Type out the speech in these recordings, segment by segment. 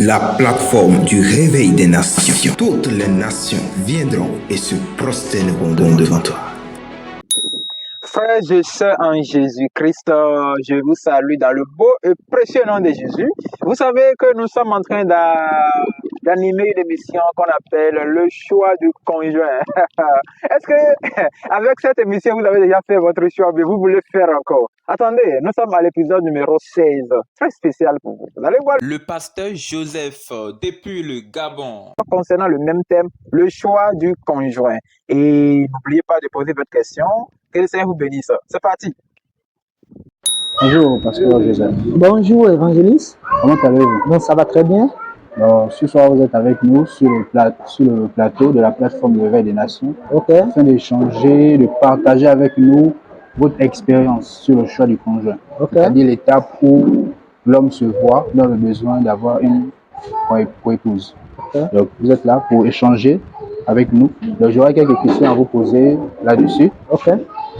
La plateforme du réveil des nations. Toutes les nations viendront et se prosterneront devant toi. Frères et sœurs en Jésus-Christ, je vous salue dans le beau et précieux nom de Jésus. Vous savez que nous sommes en train d'animer une émission qu'on appelle le choix du conjoint. Est-ce que avec cette émission, vous avez déjà fait votre choix, mais vous voulez faire encore? Attendez, nous sommes à l'épisode numéro 16, très spécial pour vous. Vous allez voir le pasteur Joseph depuis le Gabon. Concernant le même thème, le choix du conjoint. Et n'oubliez pas de poser votre question. Que le Seigneur vous bénisse. C'est parti. Bonjour, pasteur Joseph. Bonjour, évangéliste. Comment allez-vous? Bon, ça va très bien. Alors, ce soir, vous êtes avec nous sur le plateau de la plateforme Le Réveil des Nations, afin d'échanger, de partager avec nous votre expérience sur le choix du conjoint. C'est-à-dire l'étape où l'homme se voit dans le besoin d'avoir une épouse. Donc, vous êtes là pour échanger avec nous. Donc, j'aurai quelques questions à vous poser là-dessus.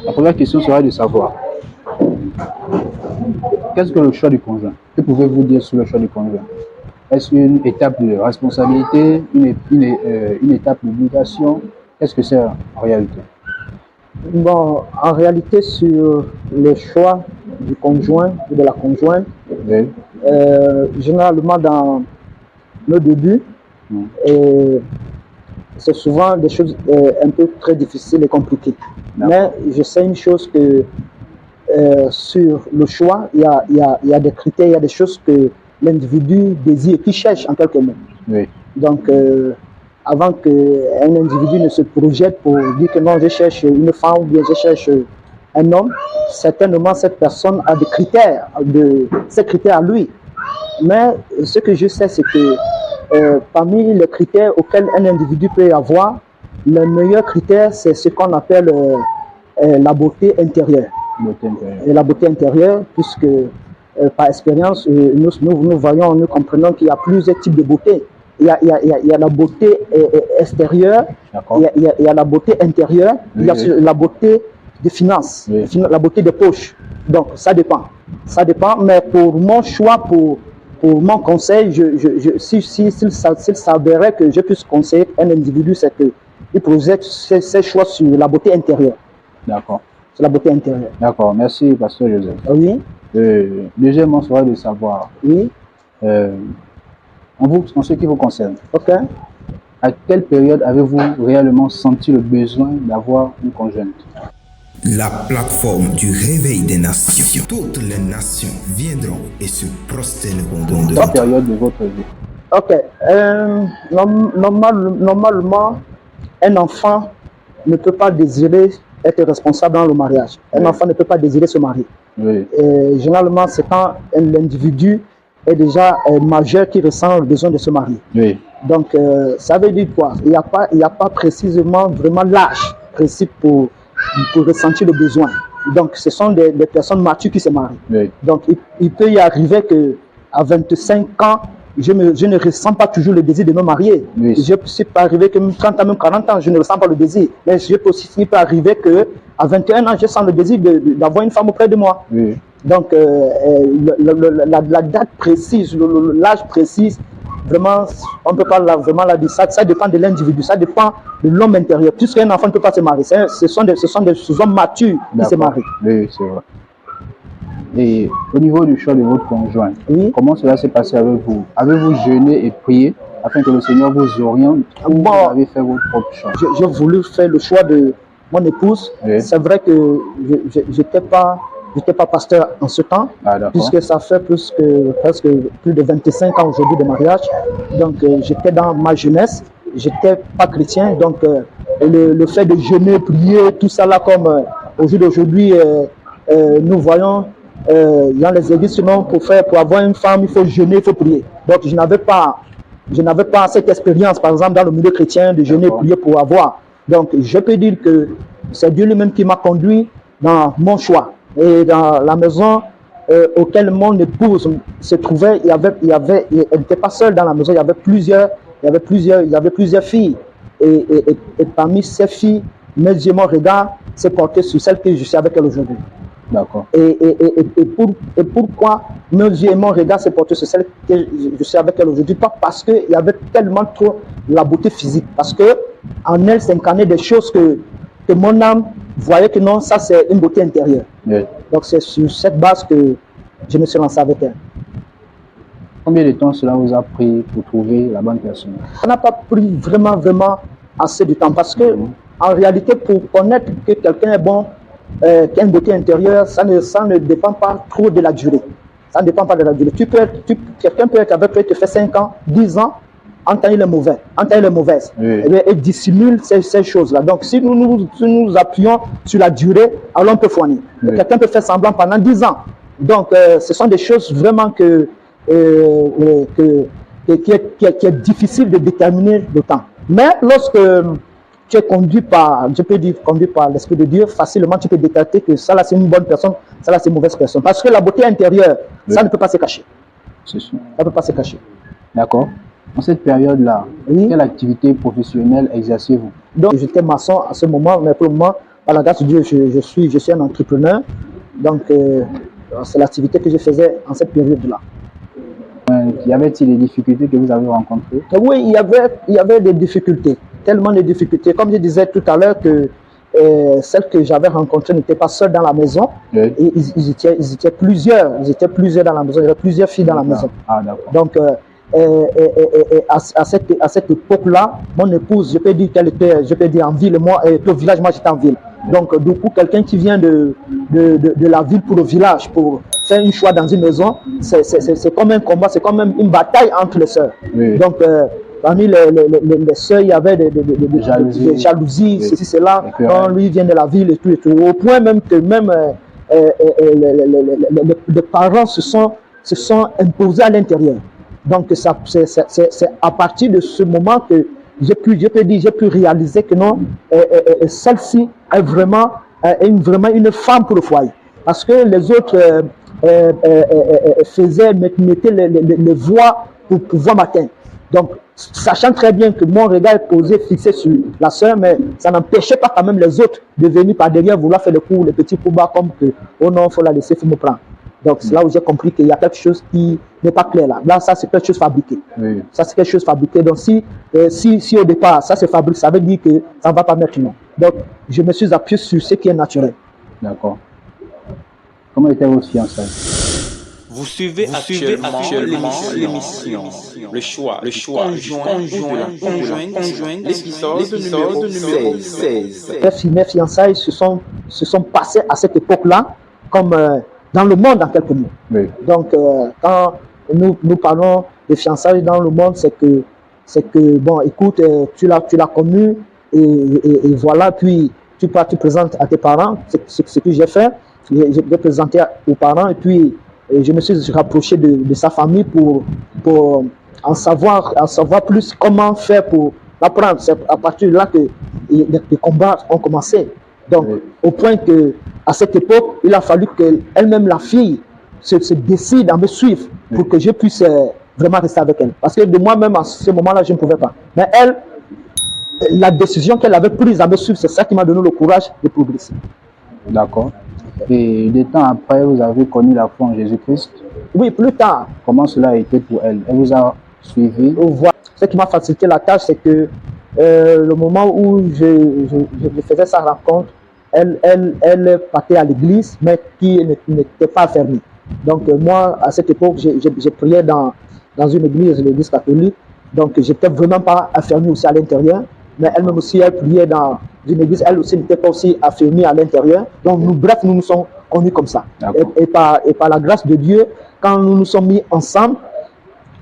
La première question sera de savoir, qu'est-ce que le choix du conjoint? Que pouvez-vous dire sur le choix du conjoint? Est-ce une étape de responsabilité, une étape d'obligation? Qu'est-ce que c'est en réalité? Bon, en réalité, sur le choix du conjoint ou de la conjointe, Oui. généralement dans nos débuts, c'est souvent des choses un peu très difficiles et compliquées. Mais je sais une chose que sur le choix, il y a des critères, il y a des choses que l'individu désire, qui cherche en quelque mots. Oui. Donc, avant qu'un individu ne se projette pour dire que non, je cherche une femme ou bien je cherche un homme, certainement cette personne a des critères, ces critères à lui. Mais ce que je sais, c'est que parmi les critères auxquels un individu peut avoir, le meilleur critère, c'est ce qu'on appelle la beauté intérieure. Et la beauté intérieure, puisque par expérience, nous voyons, nous comprenons qu'il y a plusieurs types de beauté. Il y a la beauté extérieure, il y a la beauté intérieure, il y a la beauté des finances, la beauté des poches. Donc, ça dépend. Ça dépend, mais pour mon choix, pour mon conseil, s'il s'avérait que je puisse conseiller un individu, c'est qu'il projette ses choix sur la beauté intérieure. D'accord. Sur la beauté intérieure. D'accord, merci, pasteur Joseph. Oui. Deuxièmement, serait de savoir, oui. En ce qui vous concerne, à quelle période avez-vous réellement senti le besoin d'avoir une conjointe? La plateforme du réveil des nations. Toutes les nations viendront et se prosterneront devant toi. Quelle période de votre vie? Normalement, un enfant ne peut pas désirer être responsable dans le mariage. Un enfant ne peut pas désirer se marier. Oui. Généralement, c'est quand l'individu est déjà majeur qui ressent le besoin de se marier. Oui. Donc, ça veut dire quoi? Il n'y a pas précisément vraiment l'âge précis pour ressentir le besoin. Donc, ce sont des personnes matures qui se marient. Oui. Donc, il peut y arriver qu'à 25 ans, je ne ressens pas toujours le désir de me marier. Oui. Je peux arriver que 30 ans, même 40 ans, je ne ressens pas le désir. Mais il peut arriver qu'à 21 ans, je sens le désir d'avoir une femme auprès de moi. Oui. Donc, la date précise, l'âge précis, vraiment, on ne peut pas vraiment la dire. Ça dépend de l'individu, ça dépend de l'homme intérieur. Puisqu'un enfant ne peut pas se marier, ce sont des hommes matures qui se marient. Oui, c'est vrai. Et au niveau du choix de votre conjoint, comment cela s'est passé avec vous? Avez-vous jeûné et prié afin que le Seigneur vous oriente ou vous avez fait votre propre choix? J'ai voulu faire le choix de mon épouse. Oui. C'est vrai que je n'étais pas pasteur en ce temps, puisque ça fait presque plus de 25 ans aujourd'hui de mariage. Donc j'étais dans ma jeunesse, j'étais pas chrétien. Donc le fait de jeûner, prier, tout ça là, comme au jour d'aujourd'hui, nous voyons dans les églises, sinon pour avoir une femme, il faut jeûner, il faut prier. Donc je n'avais pas cette expérience, par exemple, dans le milieu chrétien, de jeûner, prier pour avoir. Donc je peux dire que c'est Dieu lui-même qui m'a conduit dans mon choix. Et dans la maison auquel mon épouse se trouvait, elle n'était pas seule dans la maison, il y avait plusieurs filles. Et parmi ces filles, mes yeux, mon regard s'est porté sur celle que je suis avec elle aujourd'hui. D'accord. Et pourquoi mes yeux et mon regard s'est porté sur celle que je suis avec elle aujourd'hui? Pas parce qu'il y avait tellement trop la beauté physique, parce que en elle s'incarnait des choses que mon âme voyait que non, ça c'est une beauté intérieure. Oui. Donc c'est sur cette base que je me suis lancé avec elle. Combien de temps cela vous a pris pour trouver la bonne personne? Ça n'a pas pris vraiment assez de temps, parce que en réalité, pour connaître que quelqu'un est bon, qui a une beauté intérieure, ça ne dépend pas trop de la durée. Ça ne dépend pas de la durée. Quelqu'un peut être avec toi, il te fait 5 ans, 10 ans, en temps il est mauvais, en temps il est mauvaise. Oui. Et dissimule ces choses-là. Donc si nous appuyons sur la durée, alors on peut fournir. Oui. Quelqu'un peut faire semblant pendant 10 ans. Donc ce sont des choses vraiment qui est difficile de déterminer le temps. Mais lorsque tu es conduit par l'Esprit de Dieu, facilement tu peux détecter que ça là c'est une bonne personne, ça là c'est une mauvaise personne. Parce que la beauté intérieure, oui, ça ne peut pas se cacher. C'est sûr. Ça ne peut pas se cacher. D'accord. En cette période-là, Oui. quelle activité professionnelle exercez-vous? Donc j'étais maçon à ce moment, mais pour le moment, par la grâce de Dieu, je suis un entrepreneur. Donc c'est l'activité que je faisais en cette période-là. Y avait-il des difficultés que vous avez rencontrées? Oui, il y avait des difficultés, tellement de difficultés. Comme je disais tout à l'heure que celles que j'avais rencontrées n'étaient pas seules dans la maison. Oui. Et ils étaient plusieurs dans la maison. Il y avait plusieurs filles dans la maison. Ah, d'accord. Donc à cette époque-là, mon épouse, je peux dire qu'elle était en ville, moi, au village, moi j'étais en ville. Donc du coup, quelqu'un qui vient de la ville pour le village, pour faire un choix dans une maison, c'est comme un combat, c'est comme une bataille entre les sœurs. Oui. Donc parmi les sœurs, il y avait des jalousies, Oui. ceci, cela. Et puis, Quand lui vient de la ville et tout, au point même que les parents se sont imposés à l'intérieur. Donc c'est à partir de ce moment que j'ai pu réaliser que non, celle-ci est vraiment une femme pour le foyer. Parce que les autres mettaient les voix pour pouvoir m'atteindre. Donc, sachant très bien que mon regard est posé, fixé sur la sœur, mais ça n'empêchait pas quand même les autres de venir par derrière vouloir faire les petits coups bas comme que, oh non, il faut la laisser, il faut me prendre. Donc, c'est là où j'ai compris qu'il y a quelque chose qui n'est pas clair là. Là, ça, c'est quelque chose fabriqué. Oui. Ça, c'est quelque chose fabriqué. Donc, si au départ, ça se fabrique, ça veut dire que ça ne va pas maintenant. Donc, je me suis appuyé sur ce qui est naturel. D'accord. Comment était votre fiançailles? Vous suivez actuellement l'émission Le choix conjoint, l'épisode numéro 16. Mes fiançailles se sont passées à cette époque-là comme dans le monde en quelques mots. Oui. Donc, quand nous parlons de fiançailles dans le monde, c'est que bon, écoute, tu l'as connu et voilà, puis tu présentes à tes parents, ce que j'ai fait. J'ai présenté aux parents et puis je me suis rapproché de sa famille pour en savoir plus comment faire pour l'apprendre. C'est à partir de là que les combats ont commencé. Donc, oui, au point que à cette époque, il a fallu qu'elle-même, la fille, se décide à me suivre pour que je puisse vraiment rester avec elle. Parce que de moi-même, à ce moment-là, je ne pouvais pas. Mais elle, la décision qu'elle avait prise à me suivre, c'est ça qui m'a donné le courage de progresser. D'accord. Et des temps après, vous avez connu la foi en Jésus-Christ. Oui, plus tard. Comment cela a été pour elle? Elle vous a suivi? Voilà. Ce qui m'a facilité la tâche, c'est que le moment où je faisais sa rencontre, elle partait à l'église, mais qui n'était pas fermée. Donc moi, à cette époque, je priais dans une église, l'église catholique. Donc j'étais vraiment pas affermi aussi à l'intérieur. Mais elle-même aussi, elle priait dans une église, elle aussi n'était pas aussi affermie à l'intérieur. Donc bref, nous nous sommes connus comme ça. Et par la grâce de Dieu, quand nous nous sommes mis ensemble,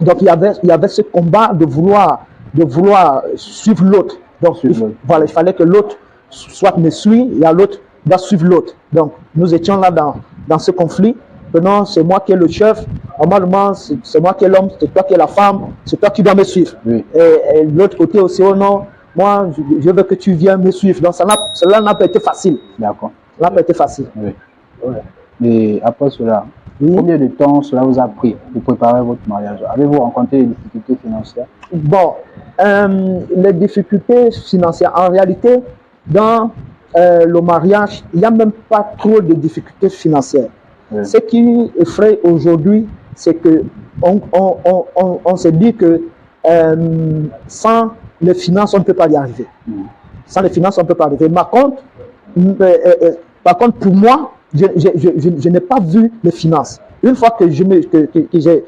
donc il y avait ce combat de vouloir suivre l'autre. Donc voilà, il fallait que l'autre soit me suit, il y a l'autre doit suivre l'autre. Donc nous étions là dans ce conflit. Non, c'est moi qui est le chef. Normalement, c'est moi qui est l'homme, c'est toi qui es la femme, c'est toi qui dois me suivre. Oui. Et de l'autre côté aussi, oh non, moi, je veux que tu viennes me suivre. Donc cela n'a pas été facile. D'accord. Ça n'a pas été facile. Oui. Ouais. Et après cela, Oui. combien de temps cela vous a pris pour préparer votre mariage? Avez-vous rencontré des difficultés financières? Bon, les difficultés financières, en réalité, dans le mariage, il n'y a même pas trop de difficultés financières. Oui. Ce qui effraie aujourd'hui, c'est que on se dit que sans les finances, on ne peut pas y arriver. Sans les finances, on ne peut pas arriver. Par contre, pour moi, je n'ai pas vu les finances. Une fois que j'ai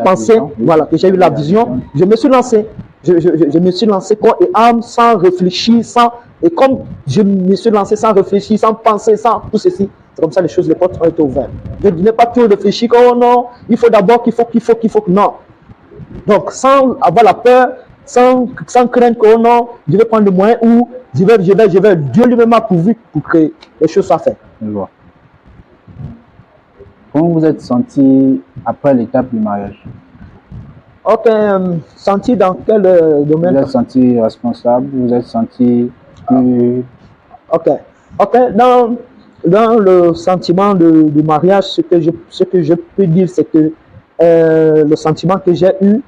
pensé, voilà, que j'ai eu la vision, je me suis lancé. Je me suis lancé corps et âme, sans réfléchir, et comme je me suis lancé sans réfléchir, sans penser, sans tout ceci, c'est comme ça les choses, les portes ont été ouvertes. Je n'ai pas tout réfléchi, oh non, il faut d'abord qu'il faut, non. Donc, sans avoir la peur, sans craindre que, oh non, je vais prendre le moyen ou je vais, Dieu lui-même m'a pourvu pour que les choses soient faites. Je vois. Comment vous êtes senti après l'étape du mariage? Ok, senti dans quel domaine? Vous êtes senti responsable? Vous êtes senti plus... Ok, dans le sentiment du mariage, ce que je peux dire, c'est que le sentiment que j'ai eu,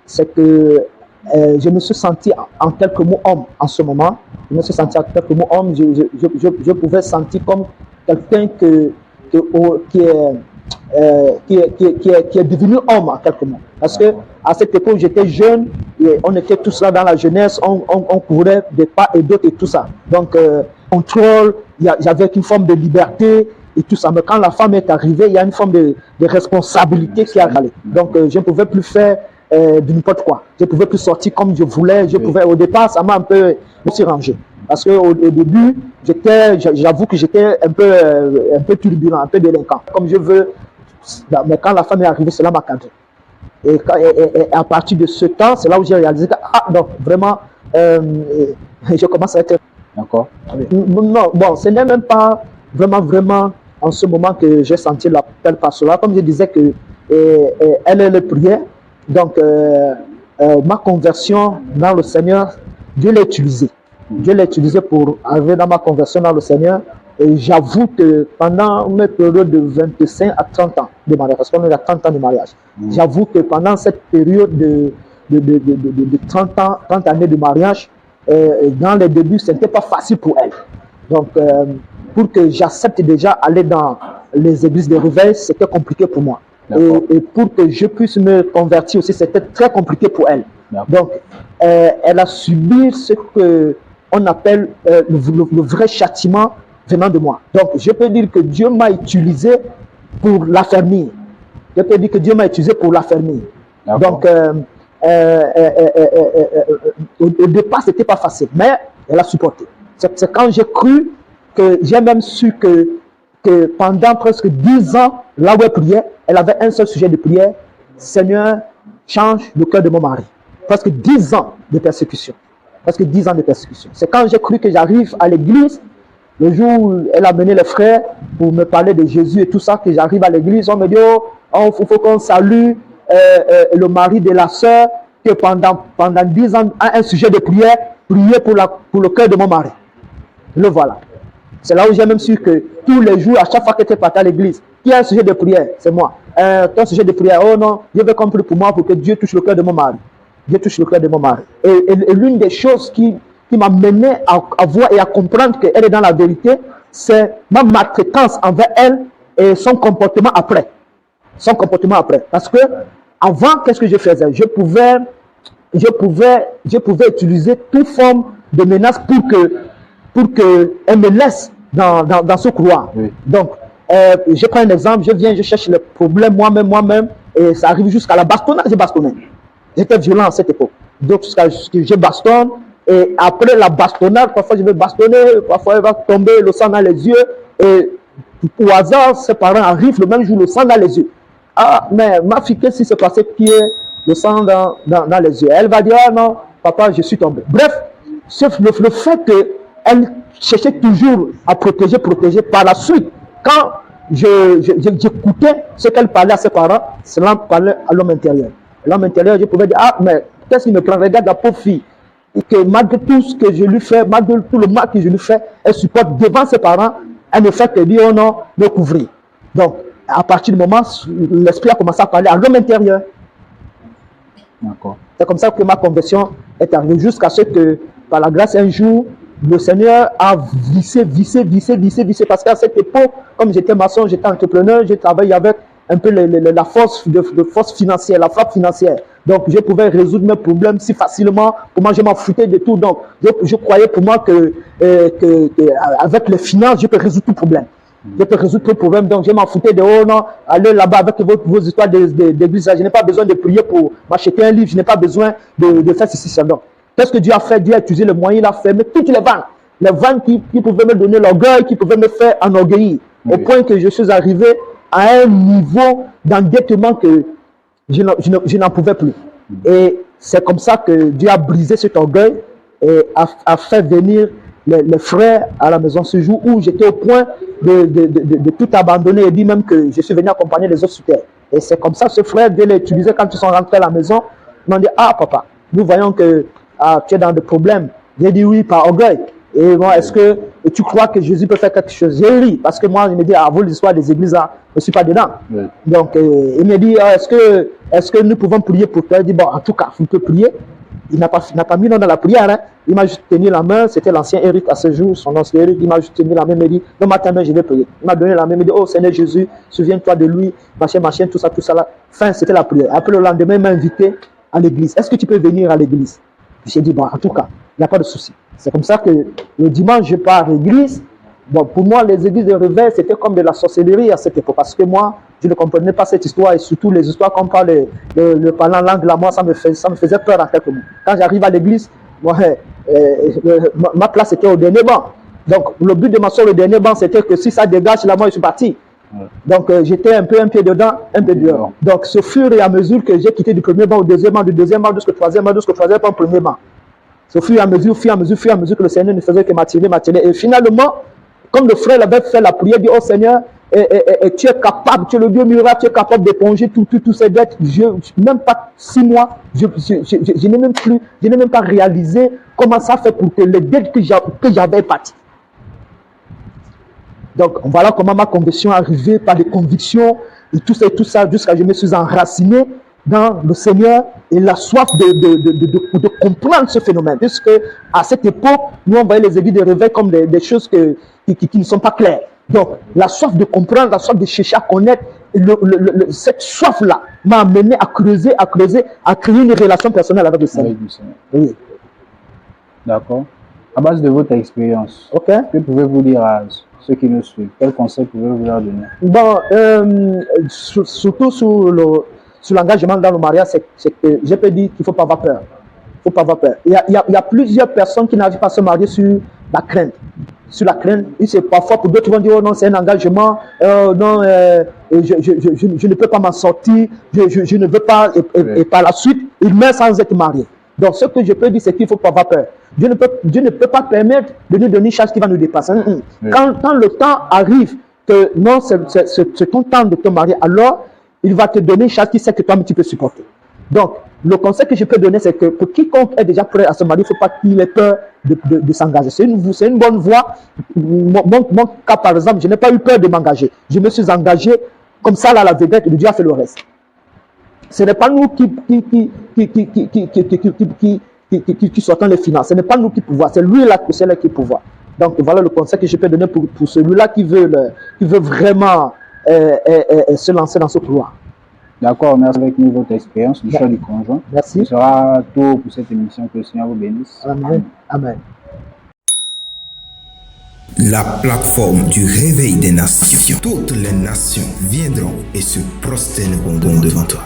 c'est que je me suis senti en quelques mots homme en ce moment. Je me suis senti en quelques mots homme. Je pouvais sentir comme quelqu'un qui est devenu homme en quelques mots. Parce que à cette époque, j'étais jeune et on était tous là dans la jeunesse, on courait des pas et d'autres et tout ça. Donc, contrôle, j'avais une forme de liberté et tout ça. Mais quand la femme est arrivée, il y a une forme de responsabilité qui est arrivée. Donc, je ne pouvais plus faire de n'importe quoi. Je ne pouvais plus sortir comme je voulais. Au départ, ça m'a un peu rangé. Parce qu'au début, j'avoue que j'étais un peu turbulent, un peu délinquant. Comme je veux, mais quand la femme est arrivée, cela m'a cadré. Et à partir de ce temps, c'est là où j'ai réalisé que, donc vraiment, je commence à être... D'accord. Non, bon, ce n'est même pas vraiment en ce moment que j'ai senti l'appel pastoral. Comme je disais que elle est le prière. Donc, ma conversion dans le Seigneur, Dieu l'a utilisé. Dieu l'a utilisé pour arriver dans ma conversion dans le Seigneur. Et j'avoue que pendant une période de 25 à 30 ans de mariage, parce qu'on est à 30 ans de mariage, j'avoue que pendant cette période de 30 ans, 30 années de mariage, dans les débuts, ce n'était pas facile pour elle. Donc, pour que j'accepte déjà aller dans les églises de réveil, c'était compliqué pour moi. Et pour que je puisse me convertir aussi, c'était très compliqué pour elle. Donc, elle a subi ce qu'on appelle le vrai châtiment venant de moi. Donc, je peux dire que Dieu m'a utilisé pour l'affermir. Je peux dire que Dieu m'a utilisé pour l'affermir. Donc, au départ, ce n'était pas facile, mais elle a supporté. C'est quand j'ai cru que j'ai même su que pendant presque 10 ans, là où elle priait, elle avait un seul sujet de prière: Seigneur, change le cœur de mon mari. Presque 10 ans de persécution. Presque 10 ans de persécution. C'est quand j'ai cru que j'arrive à l'église, le jour où elle a mené les frères pour me parler de Jésus et tout ça, que j'arrive à l'église, on me dit, il faut qu'on salue le mari de la sœur, que pendant 10 ans a un sujet de prière, prier pour le cœur de mon mari. Le voilà. C'est là où j'ai même su que tous les jours, à chaque fois que tu es parti à l'église, qui a un sujet de prière? C'est moi. Ton sujet de prière, oh non, Dieu veut qu'on prie pour moi pour que Dieu touche le cœur de mon mari. Dieu touche le cœur de mon mari. Et l'une des choses qui m'a mené à voir et à comprendre qu'elle est dans la vérité, c'est ma maltraitance envers elle et son comportement après. Son comportement après. Parce que avant, qu'est-ce que je faisais? Je pouvais utiliser toute forme de menace pour qu'elle me laisse dans ce couloir. Oui. Donc, je prends un exemple, je cherche le problème moi-même, et ça arrive jusqu'à la bastonnade, j'ai bastonné. J'étais violent à cette époque. Donc, jusqu'à ce que je bastonne, et après la bastonnade, parfois je vais bastonner, parfois il va tomber le sang dans les yeux, et au hasard, ses parents arrivent le même jour, le sang dans les yeux. Ah, mais ma fille, qu'est-ce qui s'est passé qui est le sang dans les yeux? Elle va dire, ah non, papa, je suis tombé. Bref, le fait qu'elle cherchait toujours à protéger, par la suite, quand j'écoutais ce qu'elle parlait à ses parents, cela parlait à l'homme intérieur. L'homme intérieur, je pouvais dire, ah, mais qu'est-ce qu'il me prend? Regarde la pauvre fille. Et que malgré tout ce que je lui fais, malgré tout le mal que je lui fais, elle supporte devant ses parents, elle ne fait que dire, oh non, me couvrir. Donc, à partir du moment où l'esprit a commencé à parler à l'homme intérieur. D'accord. C'est comme ça que ma conversion est arrivée, jusqu'à ce que, par la grâce, un jour, le Seigneur a vissé, parce qu'à cette époque, comme j'étais maçon, j'étais entrepreneur, j'ai travaillé avec un peu la force de force financière, la frappe financière. Donc, je pouvais résoudre mes problèmes si facilement. Pour moi, je m'en foutais de tout. Donc, je croyais pour moi que avec les finances, je peux résoudre tout problème. Je peux résoudre tout problème. Donc, je m'en foutais de oh non, allez là-bas avec vos histoires d'église. Je n'ai pas besoin de prier pour m'acheter un livre. Je n'ai pas besoin de faire ceci, ça. Donc, qu'est-ce que Dieu a fait? Dieu a utilisé le moyen, il a fermé toutes les vannes. Les vannes qui pouvaient me donner l'orgueil, qui pouvaient me faire enorgueillir. Au point que je suis arrivé à un niveau d'endettement que je n'en pouvais plus. Et c'est comme ça que Dieu a brisé cet orgueil et a fait venir les frères à la maison ce jour où j'étais au point de tout abandonner et dit même que je suis venu accompagner les autres sur terre. Et c'est comme ça que ce frère, Dieu l'a utilisé quand ils sont rentrés à la maison. Ils m'ont dit, ah papa, nous voyons que tu es dans des problèmes. J'ai dit oui par orgueil. Et moi, est-ce que tu crois que Jésus peut faire quelque chose? J'ai ri parce que moi, il me dit, vous l'histoire des églises, là, je ne suis pas dedans. Oui. Donc, il me dit, est-ce que nous pouvons prier pour toi? Il dit, bon, en tout cas, vous pouvez prier. Il n'a pas mis nom dans la prière. Hein. Il m'a juste tenu la main. C'était l'ancien Eric à ce jour, son nom c'est Eric. Il m'a juste tenu la main. Il m'a dit, non, matin, je vais prier. Il m'a donné la main. Il m'a dit, oh Seigneur Jésus, souviens-toi de lui, machin, tout ça là. Fin, c'était la prière. Après le lendemain, il m'a invité à l'église. Est-ce que tu peux venir à l'église? J'ai dit, bon, en tout cas, il n'y a pas de souci. C'est comme ça que le dimanche, je pars à l'église. Bon, pour moi, les églises de réveil, c'était comme de la sorcellerie à cette époque. Parce que moi, je ne comprenais pas cette histoire. Et surtout, les histoires qu'on parle, le parlant langue, là, moi, ça me faisait peur en quelques mots. Quand j'arrive à l'église, moi, ma place était au dernier banc. Donc, le but de m'asseoir au dernier banc, c'était que si ça dégage, là, moi, je suis parti. Donc, j'étais un pied dedans, un pied dehors. Donc, ce fur et à mesure que j'ai quitté du premier banc au deuxième banc, du deuxième banc jusqu'au troisième banc, au premier banc. Au fur et à mesure que le Seigneur ne faisait que m'attirer. Et finalement, comme le frère avait fait la prière, il dit, oh Seigneur, tu es capable, tu es le Dieu miracle, tu es capable d'éponger tous ces dettes. Même pas 6 mois, je n'ai même pas réalisé comment ça fait pour que les dettes que j'avais parties. Donc, voilà comment ma conversion est arrivée par les convictions et tout ça, jusqu'à ce que je me suis enraciné dans le Seigneur et la soif de comprendre ce phénomène. Puisque à cette époque, nous on voyait les églises de réveil comme des choses qui ne sont pas claires. Donc, la soif de comprendre, la soif de chercher à connaître, cette soif-là m'a amené à creuser, à créer une relation personnelle avec le Seigneur. Oui. D'accord. À base de votre expérience, que pouvez-vous dire à ceux qui nous suivent? Quel conseil pouvez-vous leur donner? Bon, surtout sur l'engagement dans le mariage, c'est que je peux dire qu'il ne faut pas avoir peur. Il y a plusieurs personnes qui n'arrivent pas à se marier sur la crainte. Et c'est parfois pour d'autres qui vont dire, oh non, c'est un engagement, non, je ne peux pas m'en sortir, je ne veux pas, et par la suite, il meurt sans être marié. Donc, ce que je peux dire, c'est qu'il ne faut pas avoir peur. Dieu ne peut pas permettre de nous donner une charge qui va nous dépasser. Quand le temps arrive que non, c'est ton temps de te marier, alors il va te donner une charge qui sait que toi, tu peux supporter. Donc, le conseil que je peux donner, c'est que pour quiconque est déjà prêt à se marier, il ne faut pas qu'il ait peur de s'engager. C'est une bonne voie. Mon cas, par exemple, je n'ai pas eu peur de m'engager. Je me suis engagé comme ça, là, la vedette, et Dieu a fait le reste. Ce n'est pas nous qui sortons les finances. Ce n'est pas nous qui pouvons. C'est lui là qui pouvons. Donc, voilà le conseil que je peux donner pour celui-là qui veut vraiment se lancer dans ce couloir. D'accord, merci avec nous votre expérience, du choix du conjoint. Merci. Ce sera tout pour cette émission. Que le Seigneur vous bénisse. Amen. Amen. La plateforme du réveil des nations. Toutes les nations viendront et se prosterneront devant toi.